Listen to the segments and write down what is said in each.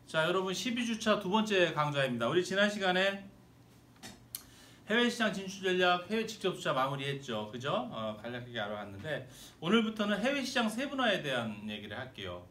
자, 여러분 12주차 두 번째 강좌입니다. 우리 지난 시간에 해외시장 진출 전략, 해외 직접 투자 마무리했죠. 그죠? 간략하게 알아봤는데 오늘부터는 해외시장 세분화에 대한 얘기를 할게요.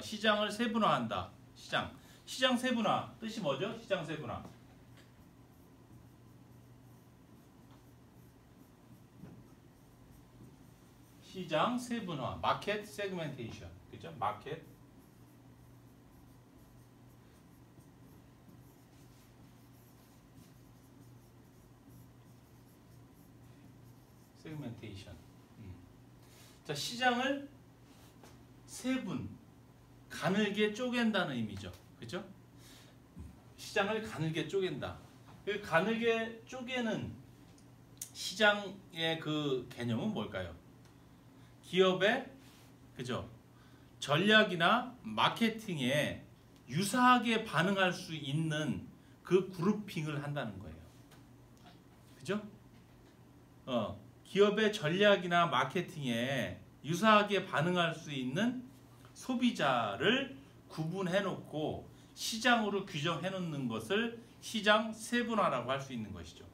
시장을 세분화한다. 시장 세분화 뜻이 뭐죠? 시장 세분화. 시장 세분화, 마켓 세그멘테이션, 그죠? 마켓 세그멘테이션. 자, 시장을 세분, 가늘게 쪼갠다는 의미죠. 그죠? 시장을 가늘게 쪼갠다. 그 가늘게 쪼개는 시장의 그 개념은 뭘까요? 기업의 그죠? 전략이나 마케팅에 유사하게 반응할 수 있는 그 그룹핑을 한다는 거예요. 그죠? 기업의 전략이나 마케팅에 유사하게 반응할 수 있는 소비자를 구분해 놓고 시장으로 규정해 놓는 것을 시장 세분화라고 할 수 있는 것이죠.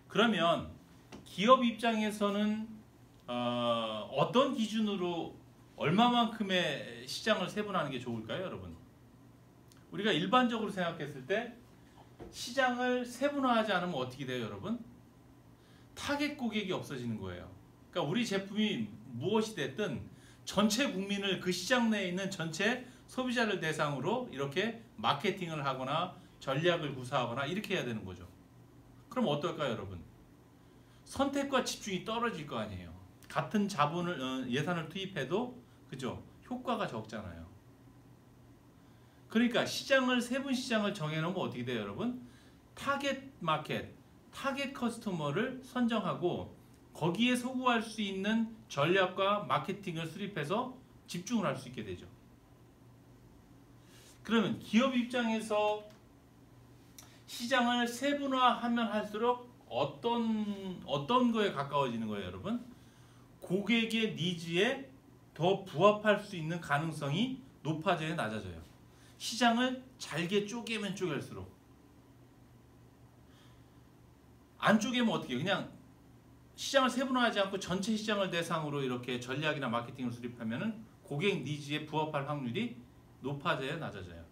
그러면 기업 입장에서는 어떤 기준으로 얼마만큼의 시장을 세분화하는 게 좋을까요, 여러분? 우리가 일반적으로 생각했을 때 시장을 세분화하지 않으면 어떻게 돼요, 여러분? 타겟 고객이 없어지는 거예요. 그러니까 우리 제품이 무엇이 됐든 전체 국민을 그 시장 내에 있는 전체 소비자를 대상으로 이렇게 마케팅을 하거나 전략을 구사하거나 이렇게 해야 되는 거죠. 그럼 어떨까요, 여러분? 선택과 집중이 떨어질 거 아니에요. 같은 자본을 예산을 투입해도 그죠? 효과가 적잖아요. 그러니까 시장을 세분 시장을 정해놓으면 어떻게 돼요, 여러분? 타겟 마켓, 타겟 커스터머를 선정하고 거기에 소구할 수 있는 전략과 마케팅을 수립해서 집중을 할 수 있게 되죠. 그러면 기업 입장에서 시장을 세분화하면 할수록 어떤 거에 가까워지는 거예요, 여러분? 고객의 니즈에 더 부합할 수 있는 가능성이 높아져요, 낮아져요? 시장을 잘게 쪼개면 쪼갤수록. 안 쪼개면 어떻게 해요? 그냥 시장을 세분화하지 않고 전체 시장을 대상으로 이렇게 전략이나 마케팅을 수립하면은 고객 니즈에 부합할 확률이 높아져요, 낮아져요?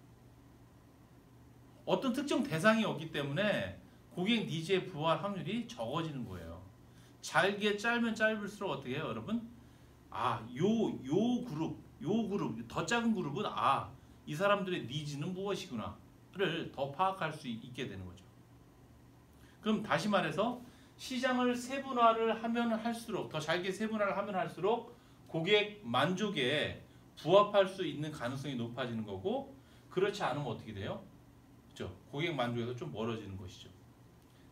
어떤 특정 대상이 없기 때문에 고객 니즈에 부합할 확률이 적어지는 거예요. 잘게 짜면 짧을수록 어떻게 해요, 여러분? 요 그룹, 더 작은 그룹은 이 사람들의 니즈는 무엇이구나를 더 파악할 수 있게 되는 거죠. 그럼 다시 말해서 시장을 세분화를 하면 할수록, 더 잘게 세분화를 하면 할수록 고객 만족에 부합할 수 있는 가능성이 높아지는 거고, 그렇지 않으면 어떻게 돼요? 그렇죠? 고객 만족에서 좀 멀어지는 것이죠.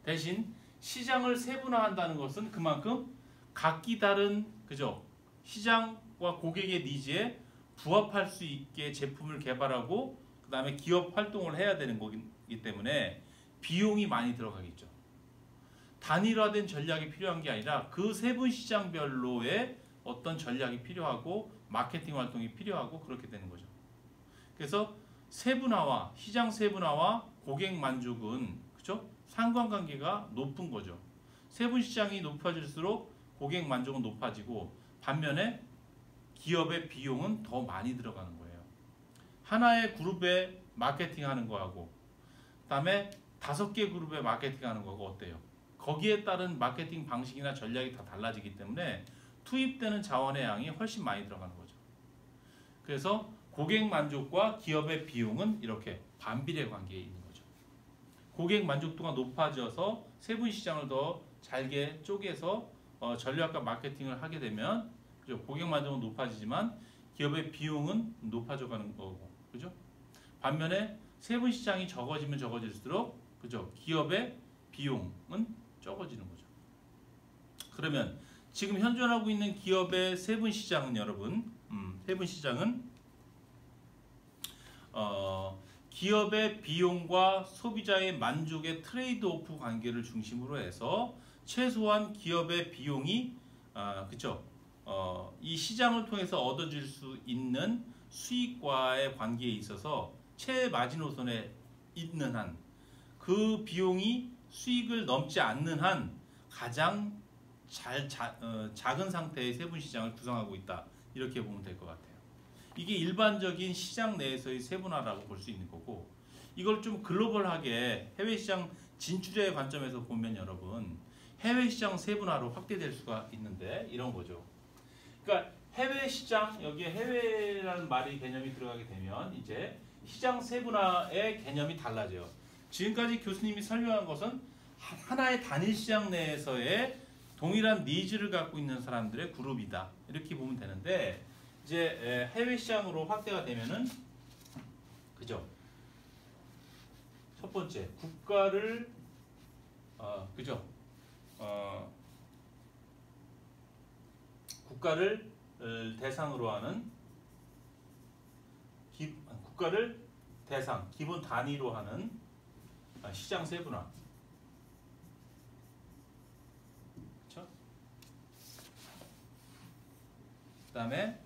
대신 시장을 세분화한다는 것은 그만큼 각기 다른 그죠? 시장과 고객의 니즈에 부합할 수 있게 제품을 개발하고 그 다음에 기업 활동을 해야 되는 거기 때문에 비용이 많이 들어가겠죠. 단일화된 전략이 필요한 게 아니라 그 세분 시장별로의 어떤 전략이 필요하고 마케팅 활동이 필요하고 그렇게 되는 거죠. 그래서 세분화와 시장 세분화와 고객 만족은 그죠? 상관관계가 높은 거죠. 세분 시장이 높아질수록 고객 만족은 높아지고 반면에 기업의 비용은 더 많이 들어가는 거예요. 하나의 그룹에 마케팅하는 거하고 그다음에 5개 그룹에 마케팅하는 거하고 어때요? 거기에 따른 마케팅 방식이나 전략이 다 달라지기 때문에 투입되는 자원의 양이 훨씬 많이 들어가는 거죠. 그래서 고객 만족과 기업의 비용은 이렇게 반비례 관계에 있는 거죠. 고객 만족도가 높아져서 세분 시장을 더 잘게 쪼개서 전략과 마케팅을 하게 되면 그죠? 고객 만족은 높아지지만 기업의 비용은 높아져 가는 거고, 그죠? 반면에 세분 시장이 적어지면 적어질수록 그죠? 기업의 비용은 적어지는 거죠. 그러면 지금 현존하고 있는 기업의 세분 시장은 여러분, 세분 시장은 기업의 비용과 소비자의 만족의 트레이드오프 관계를 중심으로 해서 최소한 기업의 비용이 그쵸? 이 시장을 통해서 얻어질 수 있는 수익과의 관계에 있어서 최마지노선에 있는 한, 그 비용이 수익을 넘지 않는 한 가장 작은 상태의 세분시장을 구성하고 있다, 이렇게 보면 될 것 같아요. 이게 일반적인 시장 내에서의 세분화라고 볼 수 있는 거고, 이걸 좀 글로벌하게 해외시장 진출의 관점에서 보면 여러분, 해외시장 세분화로 확대될 수가 있는데 이런 거죠. 그러니까 해외시장, 여기에 해외라는 말이 개념이 들어가게 되면 이제 시장 세분화의 개념이 달라져요. 지금까지 교수님이 설명한 것은 하나의 단일 시장 내에서의 동일한 니즈를 갖고 있는 사람들의 그룹이다, 이렇게 보면 되는데, 이제 해외 시장으로 확대가 되면은, 그죠? 첫 번째, 국가를 그죠? 국가를 대상으로 하는 국가를 기본 단위로 하는 시장 세분화. 그렇죠? 그다음에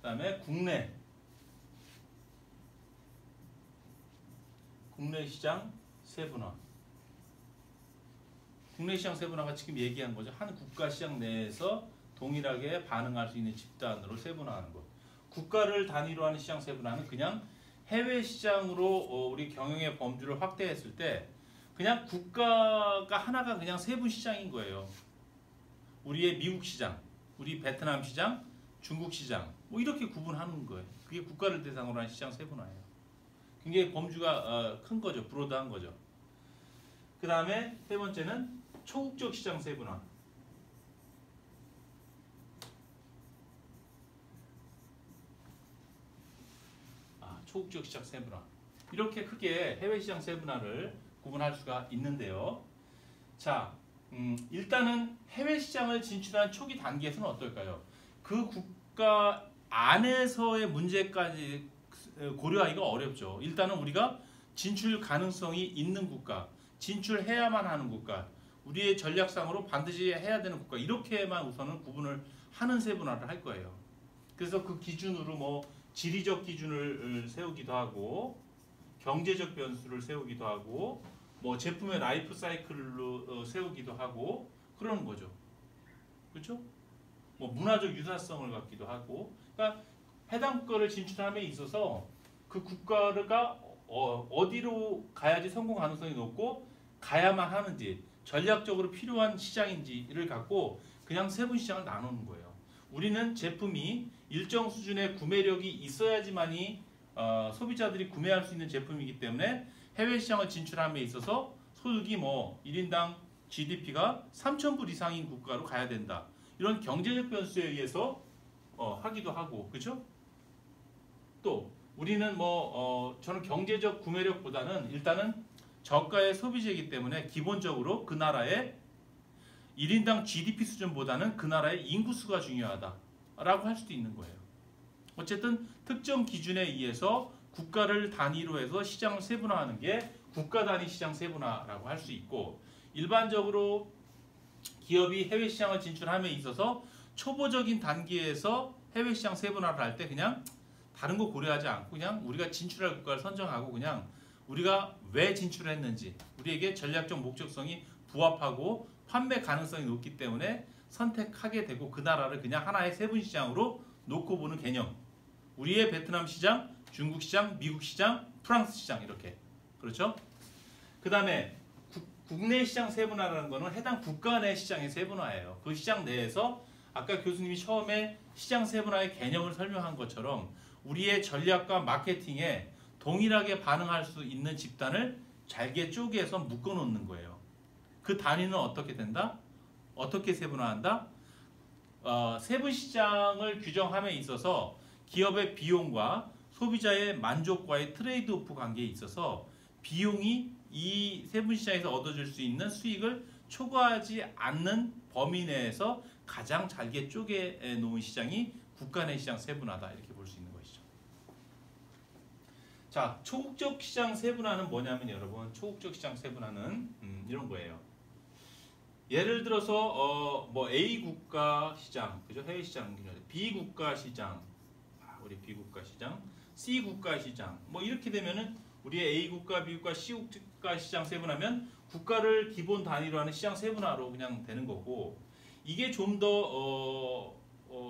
그다음에 국내 시장 세분화. 국내 시장 세분화가 지금 얘기한 거죠. 한 국가 시장 내에서 동일하게 반응할 수 있는 집단으로 세분화하는 것. 국가를 단위로 하는 시장 세분화는 그냥 해외 시장으로 우리 경영의 범주를 확대했을 때 그냥 국가가 하나가 그냥 세분 시장인 거예요. 우리의 미국 시장, 우리 베트남 시장, 중국 시장, 뭐 이렇게 구분하는 거예요. 그게 국가를 대상으로 한 시장 세분화예요. 굉장히 범주가 큰 거죠. 브로드한 거죠. 그 다음에 세 번째는 초국적 시장 세분화. 초국적 시장 세분화. 이렇게 크게 해외 시장 세분화를 구분할 수가 있는데요. 자, 일단은 해외 시장을 진출한 초기 단계에서는 어떨까요? 그 국가 안에서의 문제까지 고려하기가 어렵죠. 일단은 우리가 진출 가능성이 있는 국가, 진출해야만 하는 국가, 우리의 전략상으로 반드시 해야 되는 국가, 이렇게만 우선은 구분을 하는 세분화를 할 거예요. 그래서 그 기준으로 뭐 지리적 기준을 세우기도 하고, 경제적 변수를 세우기도 하고, 뭐 제품의 라이프 사이클로 세우기도 하고 그러는 거죠. 그렇죠? 뭐 문화적 유사성을 갖기도 하고. 그러니까 해당 국가를 진출함에 있어서 그 국가가 어디로 가야지 성공 가능성이 높고 가야만 하는지, 전략적으로 필요한 시장인지를 갖고 그냥 세분 시장을 나누는 거예요. 우리는 제품이 일정 수준의 구매력이 있어야지만이 소비자들이 구매할 수 있는 제품이기 때문에 해외 시장을 진출함에 있어서 소득이 뭐 1인당 GDP가 3,000불 이상인 국가로 가야 된다, 이런 경제적 변수에 의해서 하기도 하고, 그죠? 또 우리는 저는 경제적 구매력보다는 일단은 저가의 소비재이기 때문에 기본적으로 그 나라의 1인당 GDP 수준보다는 그 나라의 인구수가 중요하다라고 할 수도 있는 거예요. 어쨌든 특정 기준에 의해서 국가를 단위로 해서 시장을 세분화하는 게 국가 단위 시장 세분화라고 할 수 있고, 일반적으로 기업이 해외 시장을 진출함에 있어서 초보적인 단계에서 해외 시장 세분화를 할 때 그냥 다른 거 고려하지 않고 그냥 우리가 진출할 국가를 선정하고 그냥 우리가 왜 진출했는지, 우리에게 전략적 목적성이 부합하고 판매 가능성이 높기 때문에 선택하게 되고 그 나라를 그냥 하나의 세분 시장으로 놓고 보는 개념. 우리의 베트남 시장, 중국 시장, 미국 시장, 프랑스 시장, 이렇게. 그렇죠? 그 다음에 국내 시장 세분화라는 것은 해당 국가 내 시장의 세분화예요. 그 시장 내에서 아까 교수님이 처음에 시장 세분화의 개념을 설명한 것처럼 우리의 전략과 마케팅에 동일하게 반응할 수 있는 집단을 잘게 쪼개서 묶어 놓는 거예요. 그 단위는 어떻게 된다? 어떻게 세분화한다? 세분 시장을 규정함에 있어서 기업의 비용과 소비자의 만족과의 트레이드 오프 관계에 있어서 비용이 이 세분 시장에서 얻어질 수 있는 수익을 초과하지 않는 범위 내에서 가장 잘게 쪼개 놓은 시장이 국가 내 시장 세분화다, 이렇게 볼 수 있는 것이죠. 자, 초국적 시장 세분화는 뭐냐면 여러분, 초국적 시장 세분화는 이런 거예요. 예를 들어서 뭐 A 국가 시장, 그죠? 해외 시장, B 국가 시장, 우리 B 국가 시장, C 국가 시장, 뭐 이렇게 되면은 우리의 A 국가, B 국가, C 국가 시장 세분하면 국가를 기본 단위로 하는 시장 세분화로 그냥 되는 거고, 이게 좀 더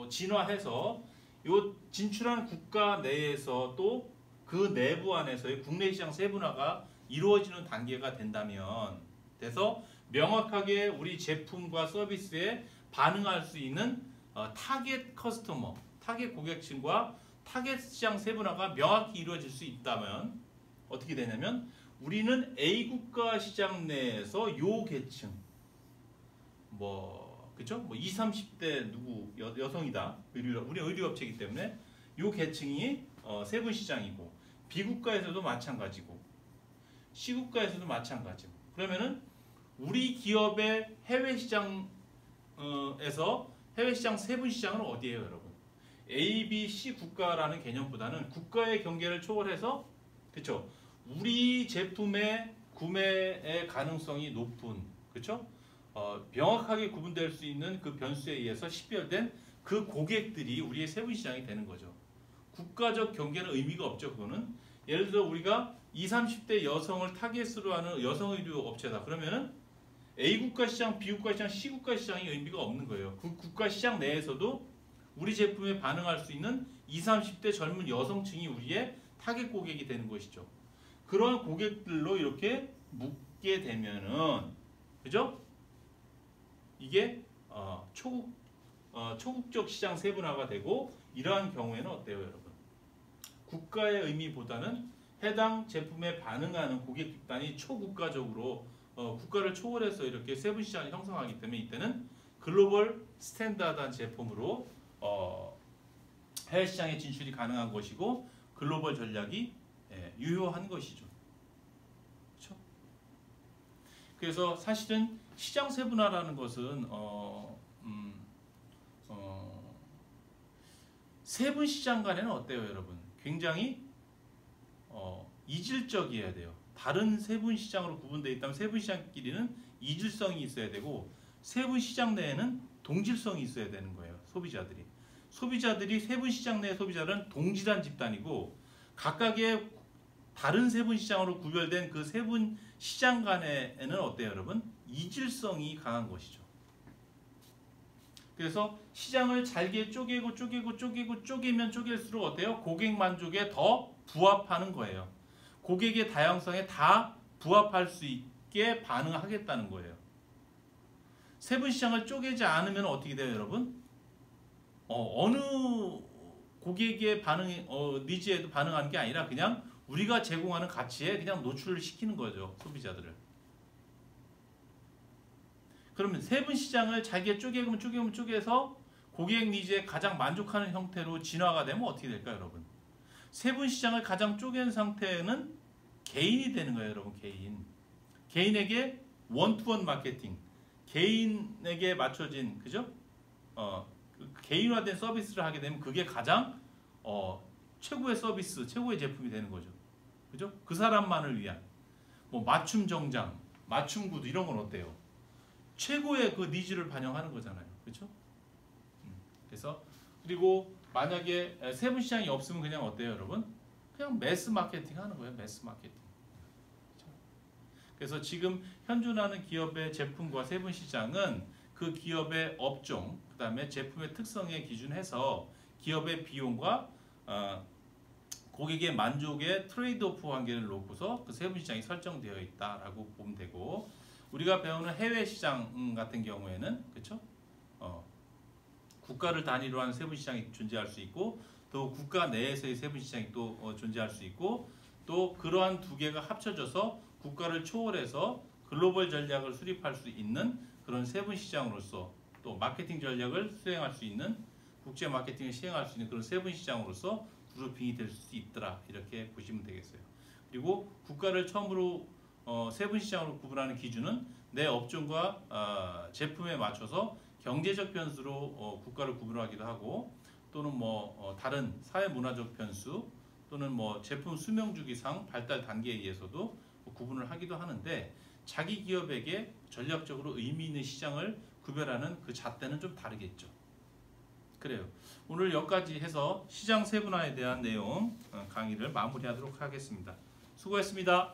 진화해서 요 진출한 국가 내에서 또 그 내부 안에서의 국내 시장 세분화가 이루어지는 단계가 된다면, 돼서 명확하게 우리 제품과 서비스에 반응할 수 있는 타겟 커스터머, 타겟 고객층과 타겟 시장 세분화가 명확히 이루어질 수 있다면 어떻게 되냐면, 우리는 A 국가 시장 내에서 요 계층, 그죠? 20, 30대 누구 여성이다. 우리 의류업체이기 때문에 요 계층이 세분 시장이고, B 국가에서도 마찬가지고, C 국가에서도 마찬가지고. 그러면은 우리 기업의 해외 시장에서 해외 시장 세분 시장은 어디예요, 여러분? A, B, C 국가라는 개념보다는 국가의 경계를 초월해서, 그렇죠? 우리 제품의 구매의 가능성이 높은, 그렇죠? 명확하게 구분될 수 있는 그 변수에 의해서 식별된 그 고객들이 우리의 세분 시장이 되는 거죠. 국가적 경계는 의미가 없죠. 그거는 예를 들어 우리가 20, 30대 여성을 타겟으로 하는 여성 의류 업체다. 그러면은 A 국가 시장, B 국가 시장, C 국가 시장이 의미가 없는 거예요. 그 국가 시장 내에서도 우리 제품에 반응할 수 있는 20, 30대 젊은 여성층이 우리의 타겟 고객이 되는 것이죠. 그런 고객들로 이렇게 묶게 되면은, 그죠? 이게 초국적 시장 세분화가 되고, 이러한 경우에는 어때요, 여러분? 국가의 의미보다는 해당 제품에 반응하는 고객 집단이 초국가적으로 국가를 초월해서 이렇게 세분 시장이 형성하기 때문에 이때는 글로벌 스탠다드한 제품으로 해외 시장에 진출이 가능한 것이고, 글로벌 전략이 유효한 것이죠. 그렇죠? 그래서 사실은 시장 세분화라는 것은 세분 시장 간에는 어때요, 여러분? 굉장히 이질적이어야 돼요. 다른 세분 시장으로 구분되어 있다면 세분 시장끼리는 이질성이 있어야 되고, 세분 시장 내에는 동질성이 있어야 되는 거예요. 소비자들이 세분 시장 내 소비자는 동질한 집단이고, 각각의 다른 세분 시장으로 구별된 그 세분 시장 간에는 어때요, 여러분? 이질성이 강한 것이죠. 그래서 시장을 잘게 쪼개면 쪼갤수록 어때요? 고객 만족에 더 부합하는 거예요. 고객의 다양성에 다 부합할 수 있게 반응하겠다는 거예요. 세분 시장을 쪼개지 않으면 어떻게 돼요, 여러분? 어느 고객의 니즈에도 반응하는 게 아니라 그냥 우리가 제공하는 가치에 그냥 노출을 시키는 거죠, 소비자들을. 그러면 세분 시장을 잘게 쪼개서 고객 니즈에 가장 만족하는 형태로 진화가 되면 어떻게 될까요, 여러분? 세분 시장을 가장 쪼갠 상태는 개인이 되는 거예요, 여러분. 개인에게 원투원 마케팅, 개인에게 맞춰진, 그죠? 개인화된 서비스를 하게 되면 그게 가장 최고의 서비스, 최고의 제품이 되는 거죠. 그죠? 그 사람만을 위한 맞춤 정장, 맞춤 구두 이런 건 어때요? 최고의 그 니즈를 반영하는 거잖아요. 그렇죠? 그래서 그리고 만약에 세분 시장이 없으면 그냥 어때요, 여러분? 그냥 매스 마케팅 하는 거예요. 매스 마케팅. 그렇죠? 그래서 지금 현존하는 기업의 제품과 세분 시장은 그 기업의 업종, 그다음에 제품의 특성에 기준해서 기업의 비용과 고객의 만족의 트레이드오프 관계를 놓고서 그 세분 시장이 설정되어 있다라고 보면 되고, 우리가 배우는 해외 시장 같은 경우에는, 그렇죠? 국가를 단위로 하는 세분 시장이 존재할 수 있고, 또 국가 내에서의 세분 시장이 또 존재할 수 있고, 또 그러한 두 개가 합쳐져서 국가를 초월해서 글로벌 전략을 수립할 수 있는 그런 세분 시장으로서, 또 마케팅 전략을 수행할 수 있는, 국제 마케팅을 시행할 수 있는 그런 세분 시장으로서 그룹핑이 될 수 있더라, 이렇게 보시면 되겠어요. 그리고 국가를 처음으로 세분 시장으로 구분하는 기준은 내 업종과 제품에 맞춰서 경제적 변수로 국가를 구분하기도 하고, 또는 다른 사회 문화적 변수, 또는 제품 수명 주기상 발달 단계에 의해서도 구분을 하기도 하는데, 자기 기업에게 전략적으로 의미 있는 시장을 구별하는 그 잣대는 좀 다르겠죠. 그래요. 오늘 여기까지 해서 시장 세분화에 대한 내용 강의를 마무리하도록 하겠습니다. 수고했습니다.